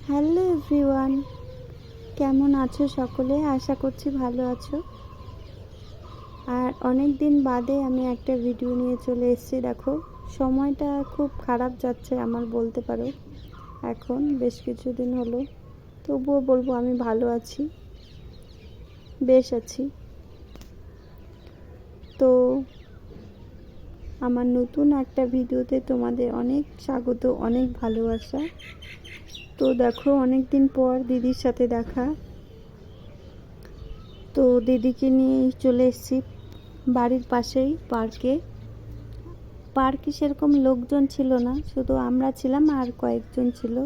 Hello everyone, কেমন আছো সকলে? আশা করছি ভালো আছো। আর অনেক দিন বাদে আমি একটা ভিডিও নিয়ে চলে এসেছি। দেখো, সময়টা খুব খারাপ যাচ্ছে আমার, বলতে পারো। এখন বেশ কিছুদিন হলো, তবুও বলবো আমি ভালো আছি, বেশ আছি। তো আমার নতুন একটা ভিডিওতে তোমাদের অনেক স্বাগত, অনেক ভালোবাসা। তো দেখো, অনেক দিন পর দিদির সাথে দেখা। তো দিদিকে নিয়ে চলে এসেছি বাড়ির পাশেই পার্কে সেরকম লোকজন ছিল না, শুধু আমরা ছিলাম আর কয়েকজন ছিল।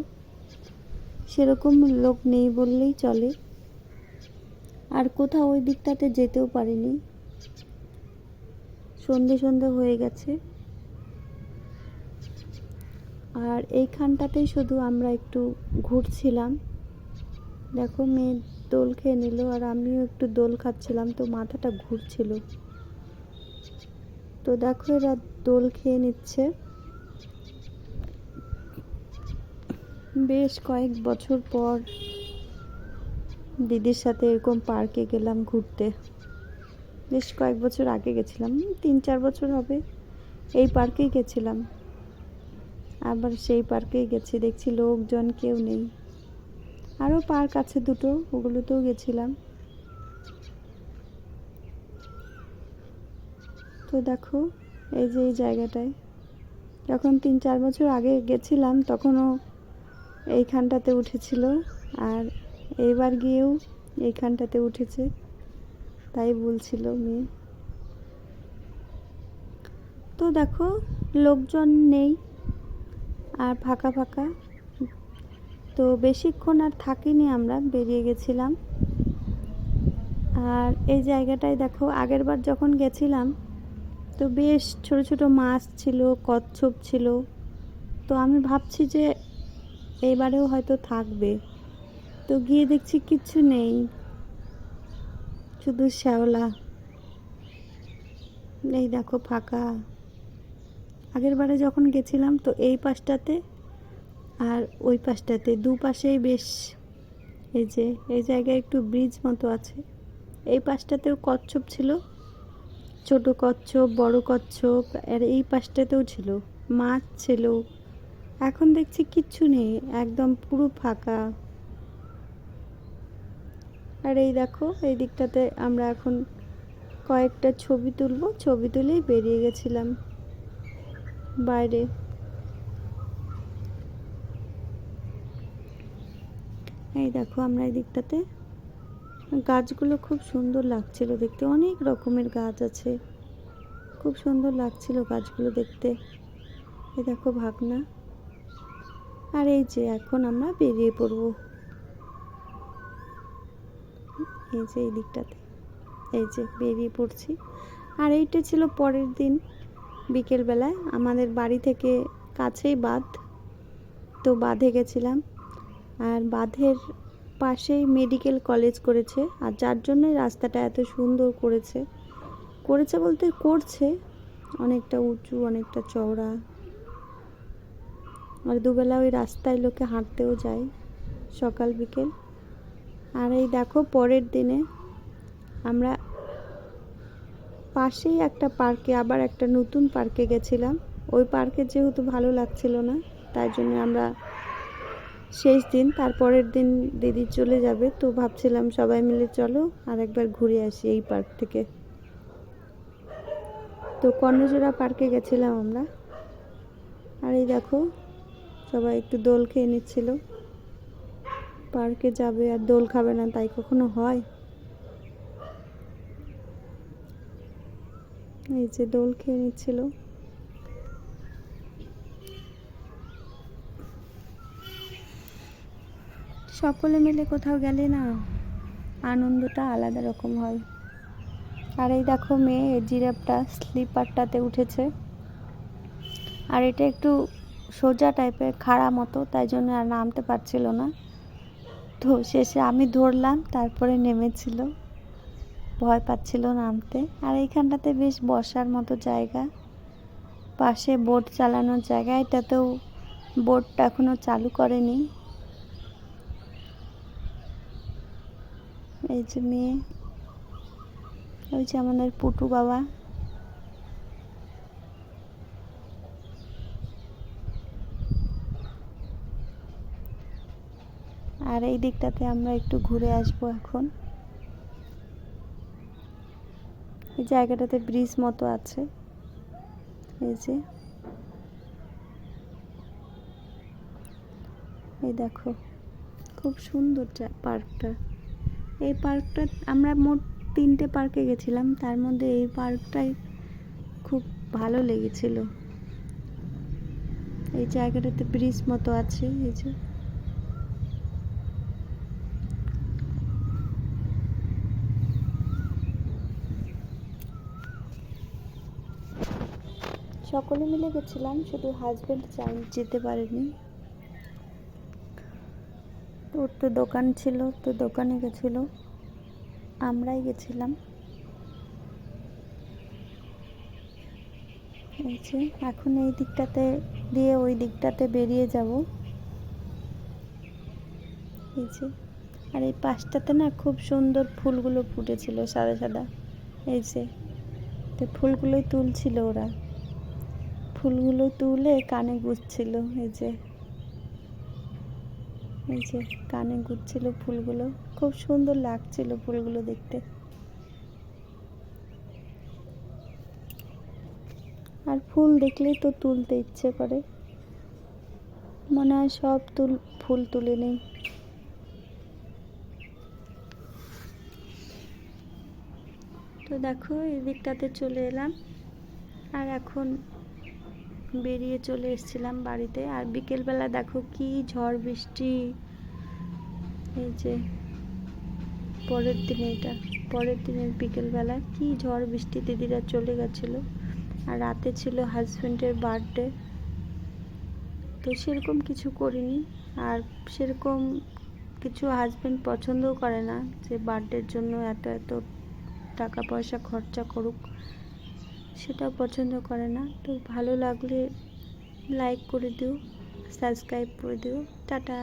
সেরকম লোক নেই বললেই চলে। আর কোথাও ওই দিকটাতে যেতেও পারিনি, সন্ধে সন্ধে হয়ে গেছে। আর এইখানটাতেই শুধু আমরা একটু ঘুরছিলাম। দেখো, মেয়ে দোল খেয়ে নিল আর আমিও একটু দোল খাচ্ছিলাম, তো মাথাটা ঘুরছিল। তো দেখো, এরা দোল খেয়ে নিচ্ছে। বেশ কয়েক বছর পর দিদির সাথে এরকম পার্কে গেলাম ঘুরতে। বেশ কয়েক বছর আগে গেছিলাম, 3-4 বছর হবে। এই পার্কেই গেছিলাম, আবার সেই পার্কেই গেছি। দেখছি লোকজন কেউ নেই। আরও পার্ক আছে দুটো, ওগুলোতেও গেছিলাম। তো দেখো, এই যে এই জায়গাটায় যখন 3-4 বছর আগে গেছিলাম তখনও এইখানটাতে উঠেছিল, আর এইবার গিয়েও এইখানটাতে উঠেছে, তাই বলছিল মেয়ে। তো দেখো, লোকজন নেই আর ফাঁকা ফাঁকা। তো বেশিক্ষণ আর থাকিনি, আমরা বেরিয়ে গেছিলাম। আর এই জায়গাটায় দেখো, আগেরবার যখন গেছিলাম তো বেশ ছোট ছোট মাছ ছিল, কচ্ছপ ছিল। তো আমি ভাবছি যে এইবারেও হয়তো থাকবে, তো গিয়ে দেখছি কিচ্ছু নেই, শুধু শ্যাওলা। এই দেখো ফাঁকা। আগেরবারে যখন গেছিলাম তো এই পাশটাতে আর ওই পাশটাতে দুপাশেই বেশ, এই যে এই জায়গায় একটু ব্রিজ মতো আছে। এই পাশটাতেও কচ্ছপ ছিল, ছোট কচ্ছপ, বড় কচ্ছপ। আর এই পাশটাতেও ছিল, মাছ ছিল। এখন দেখছি কিচ্ছু নেই, একদম পুরো ফাঁকা। আর এই দেখো, এই দিকটাতে আমরা এখন কয়েকটা ছবি তুলবো, ছবি তুলেই বেরিয়ে গেছিলাম বাইরে। এই দেখো, আমরা এই দিকটাতে গাছগুলো খুব সুন্দর লাগছিল দেখতে, অনেক রকমের গাছ আছে, খুব সুন্দর লাগছিল গাছগুলো দেখতে। এই দেখো ভাগনা। আর এই যে এখন আমরা বেরিয়ে পড়বো, এই যে এই দিকটাতে, এই যে বেরিয়ে পড়ছি। আর এইটা ছিল পরের দিন বিকেলবেলায়, আমাদের বাড়ি থেকে কাছেই বাঁধ, তো বাঁধে গেছিলাম। আর বাঁধের পাশেই মেডিকেল কলেজ করেছে, আর যার জন্যই রাস্তাটা এত সুন্দর করেছে। করেছে বলতে করছে, অনেকটা উঁচু, অনেকটা চওড়া। আর দুবেলা ওই রাস্তায় লোকে হাঁটতেও যায়, সকাল বিকেল। আর এই দেখো, পরের দিনে আমরা পাশেই একটা পার্কে, আবার একটা নতুন পার্কে গেছিলাম। ওই পার্কে যেহেতু ভালো লাগছিল না, তাই জন্য আমরা শেষ দিন, তারপরের দিন দিদি চলে যাবে, তো ভাবছিলাম সবাই মিলে চলো আর একবার ঘুরে আসি এই পার্ক থেকে। তো কর্ণজোড়া পার্কে গেছিলাম আমরা। আর এই দেখো, সবাই একটু দোল খেয়ে নিচ্ছিল। পার্কে যাবে আর দোল খাবে না, তাই কখনো হয়? এই যে দোল খেয়ে নিচ্ছিল। সকলে মিলে কোথাও গেলে না, আনন্দটা আলাদা রকম হয়। আর এই দেখো, মেয়ে জিরাফটা স্লিপারটাতে উঠেছে। আর এটা একটু সোজা টাইপের, খাড়া মতো, তাই জন্য আর নামতে পারছিল না। তো শেষে আমি ধরলাম, তারপরে নেমেছিল, ভয় পাচ্ছিল নামতে। আর এইখানটাতে বেশ বসার মতো জায়গা, পাশে বোট চালানোর জায়গা। এটাতেও বোটটা এখনো চালু করেনি। এই যে মেয়ে, ওই যে আমাদের পুটু বাবা। আর এই দিকটাতে আমরা একটু ঘুরে আসবো এখন। এই জায়গাটাতে ব্রিজ মতো আছে, এই যে, এই দেখো খুব সুন্দর পার্কটা। এই পার্কটা আমরা মোট 3টে পার্কে গেছিলাম, তার মধ্যে এই পার্কটাই খুব ভালো লেগেছিল। এই জায়গাটাতে ব্রিজ মতো আছে, এই যে। সকলে মিলে গেছিলাম, শুধু হাজবেন্ড যেতে পারেনি। ওর তো দোকান ছিল, তো দোকানে গেছিল, আমরাই গেছিলাম। এই যে এখন এই দিকটাতে দিয়ে ওই দিকটাতে বেরিয়ে যাব। এই যে, আর এই পাশটাতে না খুব সুন্দর ফুলগুলো ফুটেছিল, সাদা সাদা। এই যে, তো ফুলগুলোই তুলছিল ওরা, ফুলগুলো তুলে কানে গুঁজছিল। এই যে, এই যে কানে গুঁজছিল ফুলগুলো, খুব সুন্দর লাগছিল ফুলগুলো দেখতে। আর ফুল দেখলেই তো তুলতে ইচ্ছে করে, মনে হয় সব ফুল তুলে নেই। তো দেখো এই দিকটাতে চলে এলাম, আর এখন বেরিয়ে চলে এসেছিলাম বাড়িতে। আর বিকেলবেলা দেখো কি ঝড় বৃষ্টি। এই যে পরের দিনে, এটা পরের দিনের বিকেলবেলা কি ঝড় বৃষ্টি, দিদিরা চলে গেছিলো। আর রাতে ছিল হাজব্যান্ডের বার্থডে, তো সেরকম কিছু করিনি। আর সেরকম কিছু হাজব্যান্ড পছন্দও করে না যে বার্থডের জন্য এত এত টাকা পয়সা খরচা করুক, সেটাও পছন্দ করে না। তো ভালো লাগলে লাইক করে দিও, সাবস্ক্রাইব করে দিও। টাটা।